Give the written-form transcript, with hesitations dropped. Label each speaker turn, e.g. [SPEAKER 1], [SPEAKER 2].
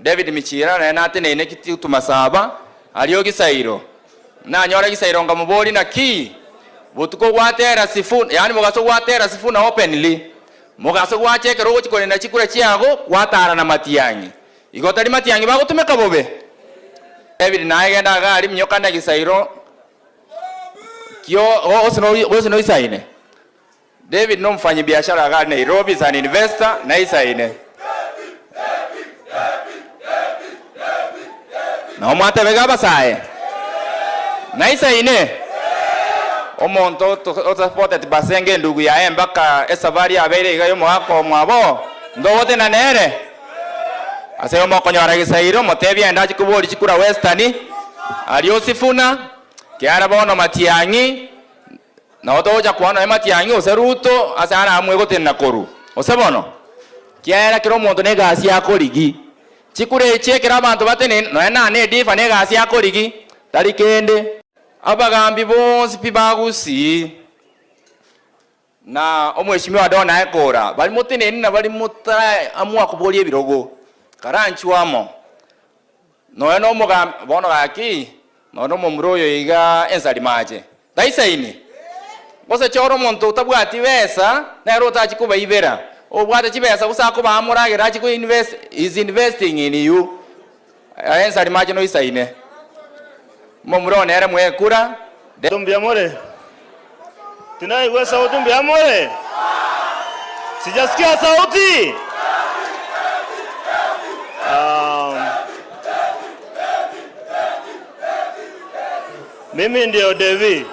[SPEAKER 1] David Michira na nate ne nekiti tumasaba aliyo gisairo na nyora gisairo ngamuboli na ki butuko gwatera sifuna yani mugaso gwatera sifuna openly mugaso gwachekero gukikore na chikura chiago gwatara na matiyangi igotari matiyangi bagutumeka bobe David na agenda gari mnyoka na gisairo kyo osino isaine David no mfanyi biashara gari Nairobi is an investor na isaine na omwate begaba sae na isaine omonto otapote basenge ndugu ya embaka esavari abere gayo mwako mwabo ndowote na nere aseyo mokonyora gisairo motebia ndachi kubori chikura western aliyo sifuna kiara bono matiyangi na otoja kuana matiyangi oseruto asana amwe gotena koru osebono kiara kiro muntu ne gasi yakorigi chikure chekera abantu batene no na ne difa ne gasi yakorigi tarikende abagambi bonsi pibagusi na omweshimiwa dona ekora bali mutene na bali muta amwa kubolie birogo karanchi wamo no eno muga bono gaki no mumroyo iga ensali maje daisaini bose choro muntu utabwati besa na rota chikuba ibera obwate chibesa usako bamuragira chiku invest is investing in you ensali maje no isaine mumrone era mwekura
[SPEAKER 2] tumbi amore tunai wewe sauti tumbi amore sijasikia sauti mimi ndio Devi